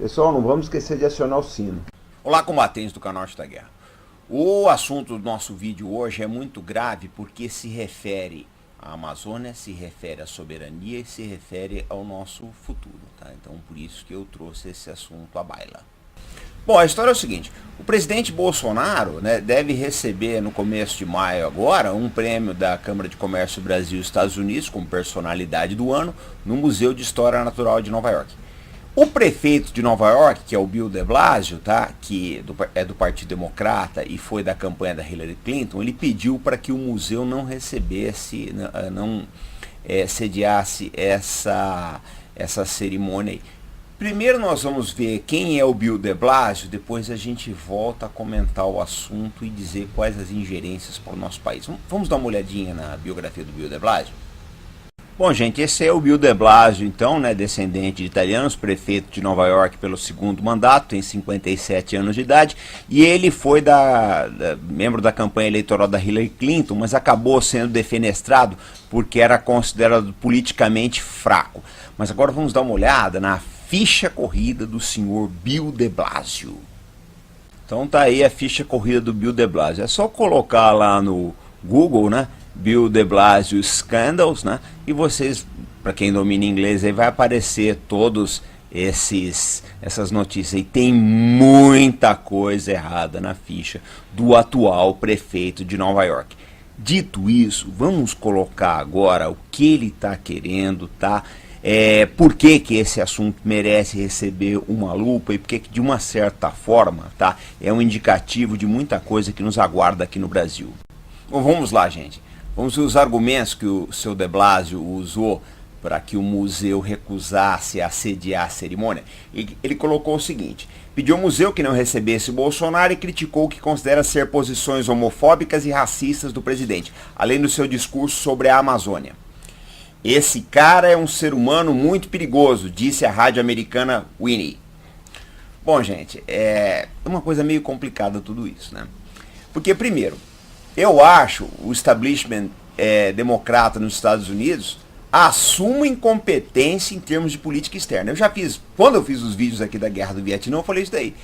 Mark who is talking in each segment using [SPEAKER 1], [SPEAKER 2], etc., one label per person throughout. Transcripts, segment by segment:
[SPEAKER 1] Pessoal, não vamos esquecer de acionar o sino.
[SPEAKER 2] Olá, combatentes do canal Arte da Guerra. O assunto do nosso vídeo hoje é muito grave porque se refere à Amazônia, se refere à soberania e se refere ao nosso futuro, tá? Então, por isso que eu trouxe esse assunto à baila. Bom, a história é o seguinte: o presidente Bolsonaro, né, deve receber no começo de maio agora um prêmio da Câmara de Comércio Brasil e Estados Unidos como personalidade do ano no Museu de História Natural de Nova York. O prefeito de Nova York, que é o Bill de Blasio, tá, que é do Partido Democrata e foi da campanha da Hillary Clinton, ele pediu para que o museu não recebesse, não sediasse essa cerimônia aí. Primeiro nós vamos ver quem é o Bill de Blasio, depois a gente volta a comentar o assunto e dizer quais as ingerências para o nosso país. Vamos dar uma olhadinha na biografia do Bill de Blasio? Bom, gente, esse é o Bill de Blasio, então, né, descendente de italianos, prefeito de Nova York pelo segundo mandato, tem 57 anos de idade, e ele foi membro da campanha eleitoral da Hillary Clinton, mas acabou sendo defenestrado porque era considerado politicamente fraco. Mas agora vamos dar uma olhada na ficha corrida do senhor Bill de Blasio. Então tá aí a ficha corrida do Bill de Blasio. É só colocar lá no Google, né, Bill de Blasio Scandals, né? E vocês, para quem domina inglês, aí vai aparecer todos essas notícias. E tem muita coisa errada na ficha do atual prefeito de Nova York. Dito isso, vamos colocar agora o que ele está querendo, tá? Por que esse assunto merece receber uma lupa e porque de uma certa forma, tá, é um indicativo de muita coisa que nos aguarda aqui no Brasil. Bom, vamos lá, gente. Vamos ver os argumentos que o seu de Blasio usou para que o museu recusasse a sediar a cerimônia. Ele colocou o seguinte: pediu ao museu que não recebesse o Bolsonaro e criticou o que considera ser posições homofóbicas e racistas do presidente, além do seu discurso sobre a Amazônia. Esse cara é um ser humano muito perigoso, disse a rádio americana Winnie. Bom, gente, é uma coisa meio complicada tudo isso, né? Porque, primeiro, eu acho o establishment democrata nos Estados Unidos assume incompetência em termos de política externa. Eu já fiz, quando eu fiz os vídeos aqui da Guerra do Vietnã, eu falei isso daí.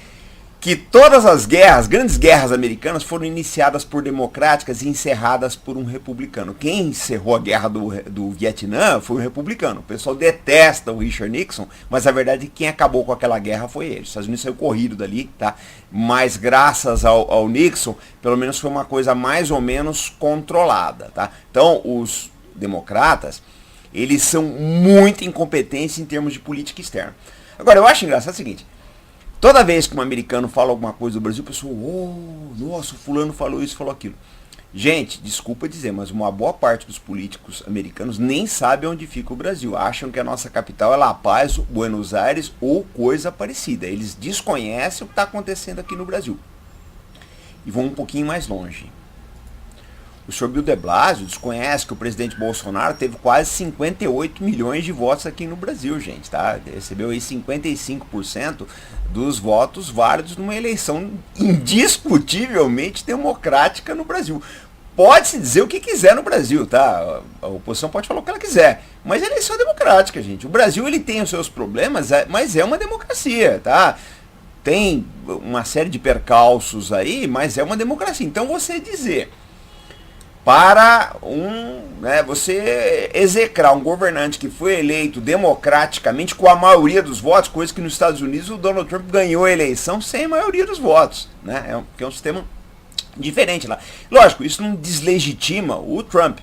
[SPEAKER 2] Que todas as guerras, grandes guerras americanas, foram iniciadas por democráticas e encerradas por um republicano. Quem encerrou a guerra do Vietnã foi um republicano. O pessoal detesta o Richard Nixon, mas a verdade é que quem acabou com aquela guerra foi ele. Os Estados Unidos saiu corrido dali, tá? Mas graças ao Nixon, pelo menos foi uma coisa mais ou menos controlada, tá? Então, os democratas, eles são muito incompetentes em termos de política externa. Agora, eu acho engraçado o seguinte: toda vez que um americano fala alguma coisa do Brasil, o pessoal, nossa, o fulano falou isso, falou aquilo. Gente, desculpa dizer, mas uma boa parte dos políticos americanos nem sabe onde fica o Brasil. Acham que a nossa capital é La Paz, Buenos Aires ou coisa parecida. Eles desconhecem o que está acontecendo aqui no Brasil. E vão um pouquinho mais longe. O senhor Bill de Blasio desconhece que o presidente Bolsonaro teve quase 58 milhões de votos aqui no Brasil, gente, tá? Recebeu aí 55% dos votos válidos numa eleição indiscutivelmente democrática no Brasil. Pode-se dizer o que quiser no Brasil, tá? A oposição pode falar o que ela quiser, mas a eleição é democrática, gente. O Brasil, ele tem os seus problemas, mas é uma democracia, tá? Tem uma série de percalços aí, mas é uma democracia. Então você dizer para você execrar um governante que foi eleito democraticamente com a maioria dos votos, coisa que nos Estados Unidos o Donald Trump ganhou a eleição sem a maioria dos votos, né? É um sistema diferente lá. Lógico, isso não deslegitima o Trump,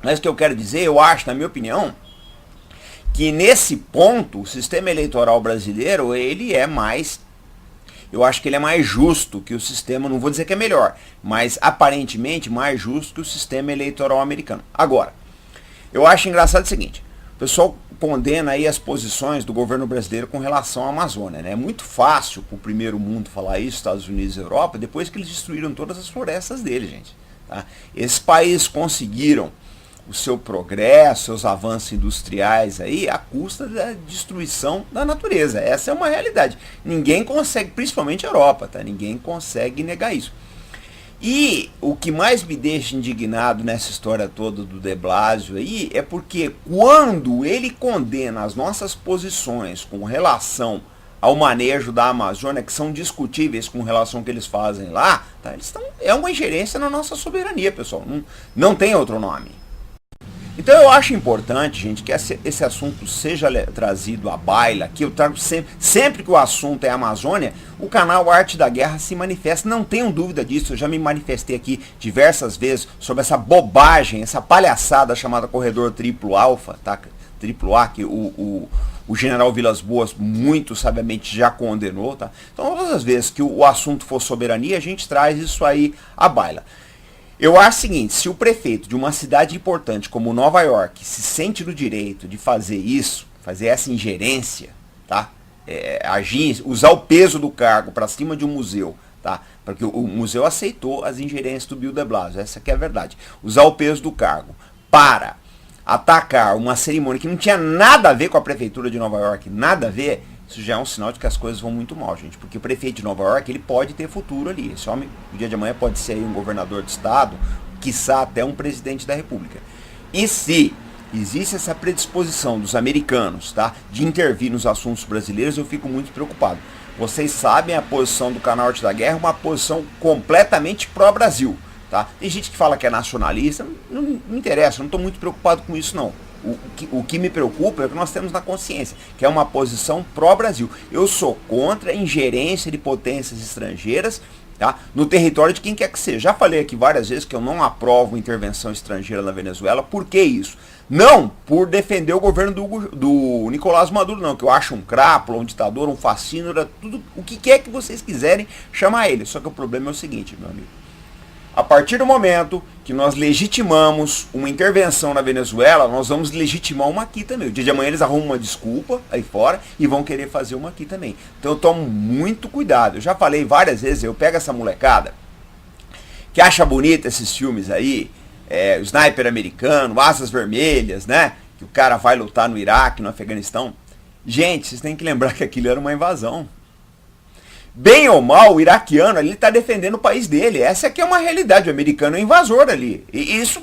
[SPEAKER 2] mas o que eu quero dizer, eu acho, na minha opinião, que nesse ponto o sistema eleitoral brasileiro, ele é mais, eu acho que ele é mais justo que o sistema, não vou dizer que é melhor, mas aparentemente mais justo que o sistema eleitoral americano. Agora, eu acho engraçado o seguinte: o pessoal condena aí as posições do governo brasileiro com relação à Amazônia, né? É muito fácil para o primeiro mundo falar isso, Estados Unidos e Europa, depois que eles destruíram todas as florestas dele, gente. Tá? Esses países conseguiram o seu progresso, seus avanços industriais aí, à custa da destruição da natureza. Essa é uma realidade. Ninguém consegue, principalmente a Europa, tá? Ninguém consegue negar isso. E o que mais me deixa indignado nessa história toda do de Blasio aí é porque quando ele condena as nossas posições com relação ao manejo da Amazônia, que são discutíveis com relação ao que eles fazem lá, tá? É uma ingerência na nossa soberania, pessoal. Não tem outro nome. Então eu acho importante, gente, que esse assunto seja trazido à baila, que eu trago sempre que o assunto é Amazônia, o canal Arte da Guerra se manifesta, não tenham dúvida disso, eu já me manifestei aqui diversas vezes sobre essa bobagem, essa palhaçada chamada Corredor Triplo Alfa, tá? Triplo A, que o general Vilas Boas muito sabiamente já condenou, tá? Então todas as vezes que o assunto for soberania, a gente traz isso aí à baila. Eu acho o seguinte, se o prefeito de uma cidade importante como Nova York se sente no direito de fazer isso, fazer essa ingerência, tá? Agir, usar o peso do cargo para cima de um museu, tá? Porque o museu aceitou as ingerências do Bill de Blasio, essa que é a verdade. Usar o peso do cargo para atacar uma cerimônia que não tinha nada a ver com a prefeitura de Nova York, nada a ver, isso já é um sinal de que as coisas vão muito mal, gente. Porque o prefeito de Nova York, ele pode ter futuro ali. Esse homem, no dia de amanhã, pode ser aí um governador de estado, quiçá até um presidente da república. E se existe essa predisposição dos americanos, tá, de intervir nos assuntos brasileiros, eu fico muito preocupado. Vocês sabem a posição do canal Arte da Guerra, uma posição completamente pró-Brasil. Tá? Tem gente que fala que é nacionalista, não interessa, não estou muito preocupado com isso não. O que me preocupa é o que nós temos na consciência, que é uma posição pró-Brasil. Eu sou contra a ingerência de potências estrangeiras, tá, no território de quem quer que seja. Já falei aqui várias vezes que eu não aprovo intervenção estrangeira na Venezuela. Por que isso? Não por defender o governo do Nicolás Maduro, não, que eu acho um crápula, um ditador, um fascínora, tudo o que quer que vocês quiserem chamar ele. Só que o problema é o seguinte, meu amigo. A partir do momento que nós legitimamos uma intervenção na Venezuela, nós vamos legitimar uma aqui também. O dia de amanhã eles arrumam uma desculpa aí fora e vão querer fazer uma aqui também. Então eu tomo muito cuidado. Eu já falei várias vezes, eu pego essa molecada que acha bonita esses filmes aí, o Sniper americano, Asas Vermelhas, né? Que o cara vai lutar no Iraque, no Afeganistão. Gente, vocês têm que lembrar que aquilo era uma invasão. Bem ou mal, o iraquiano ali está defendendo o país dele. Essa aqui é uma realidade. O americano é invasor ali. E isso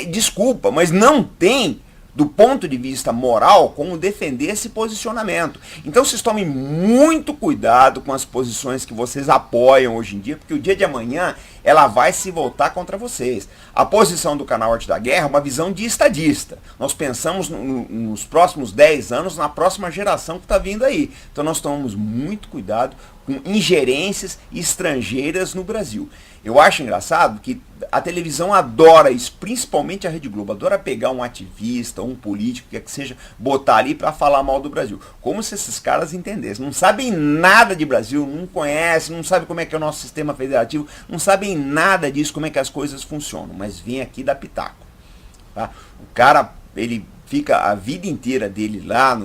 [SPEAKER 2] desculpa, mas não tem, do ponto de vista moral, como defender esse posicionamento. Então vocês tomem muito cuidado com as posições que vocês apoiam hoje em dia, porque o dia de amanhã ela vai se voltar contra vocês. A posição do canal Arte da Guerra é uma visão de estadista. Nós pensamos nos próximos 10 anos, na próxima geração que está vindo aí. Então nós tomamos muito cuidado com ingerências estrangeiras no Brasil. Eu acho engraçado que a televisão adora isso, principalmente a Rede Globo, adora pegar um ativista, um político, que seja, botar ali para falar mal do Brasil. Como se esses caras entendessem. Não sabem nada de Brasil, não conhecem, não sabem como é que é o nosso sistema federativo, não sabem nada disso, como é que as coisas funcionam, mas vem aqui dar pitaco. Tá? O cara, ele fica a vida inteira dele lá,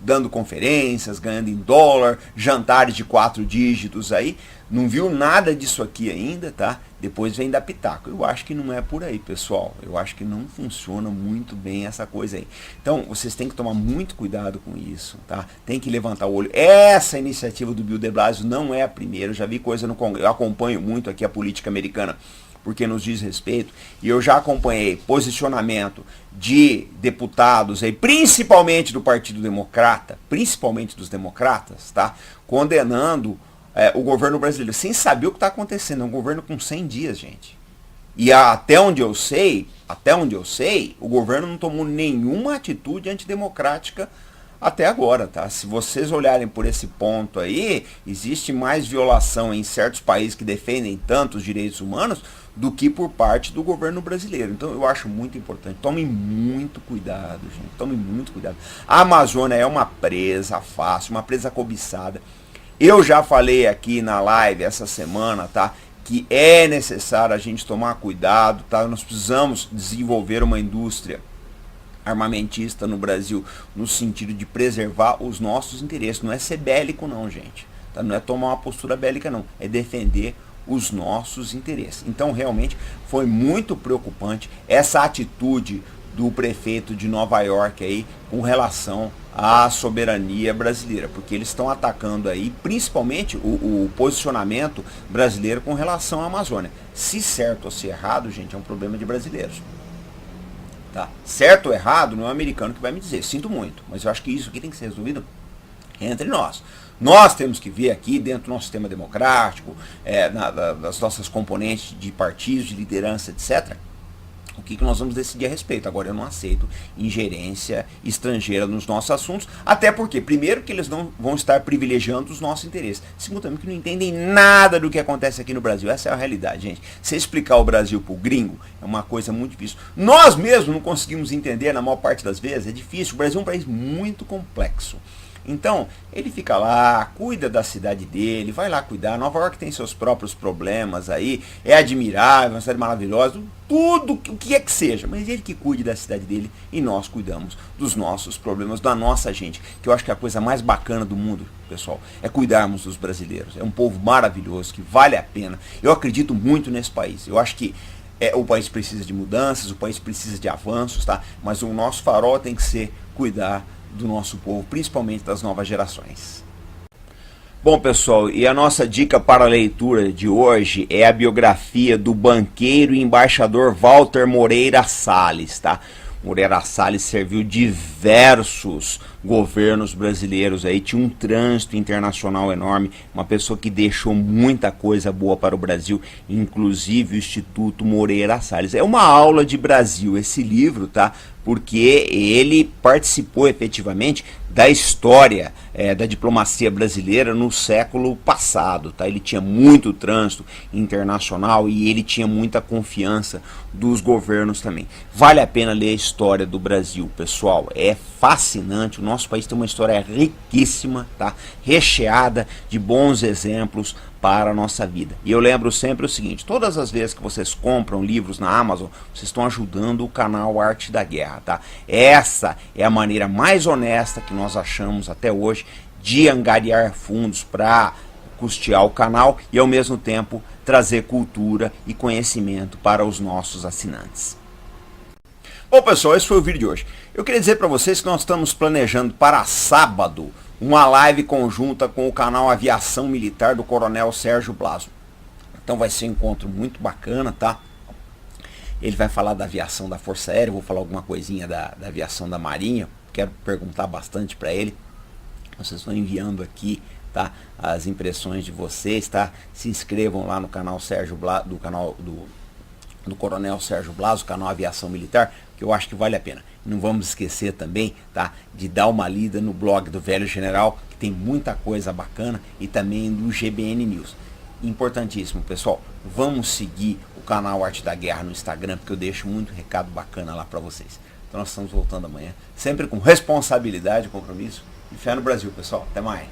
[SPEAKER 2] dando conferências, ganhando em dólar, jantares de 4 dígitos aí, não viu nada disso aqui ainda, tá? Depois vem dar pitaco. Eu acho que não é por aí, pessoal. Eu acho que não funciona muito bem essa coisa aí. Então, vocês têm que tomar muito cuidado com isso, tá? Tem que levantar o olho. Essa iniciativa do Bill de Blasio não é a primeira. Eu já vi coisa no Congresso. Eu acompanho muito aqui a política americana, porque nos diz respeito, e eu já acompanhei posicionamento de deputados, aí, principalmente do Partido Democrata, principalmente dos democratas, tá? Condenando o governo brasileiro, sem saber o que está acontecendo. É um governo com 100 dias, gente. E até onde eu sei, o governo não tomou nenhuma atitude antidemocrática até agora, tá? Se vocês olharem por esse ponto aí, existe mais violação em certos países que defendem tantos direitos humanos do que por parte do governo brasileiro. Então eu acho muito importante. Tomem muito cuidado, gente. Tomem muito cuidado. A Amazônia é uma presa fácil, uma presa cobiçada. Eu já falei aqui na live essa semana, tá? Que é necessário a gente tomar cuidado, tá? Nós precisamos desenvolver uma indústria armamentista no Brasil, no sentido de preservar os nossos interesses. Não é ser bélico não, gente. Tá? Não é tomar uma postura bélica não. É defender os nossos interesses. Então realmente foi muito preocupante essa atitude do prefeito de Nova York aí com relação à soberania brasileira, porque eles estão atacando aí principalmente o posicionamento brasileiro com relação à Amazônia. Se certo ou se errado, gente, é um problema de brasileiros. Tá? Certo ou errado não é o americano que vai me dizer, sinto muito, mas eu acho que isso aqui tem que ser resolvido entre nós. Nós temos que ver aqui dentro do nosso sistema democrático, das nossas componentes de partidos, de liderança, etc., o que nós vamos decidir a respeito. Agora, eu não aceito ingerência estrangeira nos nossos assuntos, até porque, primeiro, que eles não vão estar privilegiando os nossos interesses. Segundo, também que não entendem nada do que acontece aqui no Brasil. Essa é a realidade, gente. Você explicar o Brasil pro gringo é uma coisa muito difícil. Nós mesmos não conseguimos entender, na maior parte das vezes, é difícil. O Brasil é um país muito complexo. Então, ele fica lá, cuida da cidade dele, vai lá cuidar. Nova York tem seus próprios problemas aí, é admirável, uma cidade maravilhosa, tudo o que é que seja, mas ele que cuide da cidade dele e nós cuidamos dos nossos problemas, da nossa gente, que eu acho que é a coisa mais bacana do mundo, pessoal, é cuidarmos dos brasileiros. É um povo maravilhoso, que vale a pena. Eu acredito muito nesse país, eu acho que o país precisa de mudanças, o país precisa de avanços, tá? Mas o nosso farol tem que ser cuidar do nosso povo, principalmente das novas gerações. Bom, pessoal, e a nossa dica para a leitura de hoje é a biografia do banqueiro e embaixador Walter Moreira Salles, tá? Moreira Salles serviu diversos governos brasileiros aí, tinha um trânsito internacional enorme, uma pessoa que deixou muita coisa boa para o Brasil, inclusive o Instituto Moreira Salles. É uma aula de Brasil esse livro, tá? Porque ele participou efetivamente da história da diplomacia brasileira no século passado, tá? Ele tinha muito trânsito internacional e ele tinha muita confiança dos governos também. Vale a pena ler a história do Brasil, pessoal, é fascinante. O nosso país tem uma história riquíssima, tá? Recheada de bons exemplos para a nossa vida. E eu lembro sempre o seguinte: todas as vezes que vocês compram livros na Amazon, vocês estão ajudando o canal Arte da Guerra, tá? Essa é a maneira mais honesta que nós achamos até hoje de angariar fundos para custear o canal e ao mesmo tempo trazer cultura e conhecimento para os nossos assinantes. Bom, pessoal, esse foi o vídeo de hoje. Eu queria dizer para vocês que nós estamos planejando para sábado uma live conjunta com o canal Aviação Militar do Coronel Sérgio Blazo. Então vai ser um encontro muito bacana, tá? Ele vai falar da aviação da Força Aérea, eu vou falar alguma coisinha da aviação da Marinha, quero perguntar bastante para ele. Vocês estão enviando aqui, tá, as impressões de vocês, tá? Se inscrevam lá no canal Sérgio Blazo, do Coronel Sérgio Blazo, canal Aviação Militar, que eu acho que vale a pena. Não vamos esquecer também, tá, de dar uma lida no blog do Velho General, que tem muita coisa bacana, e também do GBN News. Importantíssimo, pessoal, vamos seguir o canal Arte da Guerra no Instagram, porque eu deixo muito recado bacana lá para vocês. Então nós estamos voltando amanhã, sempre com responsabilidade, compromisso e fé no Brasil, pessoal. Até mais.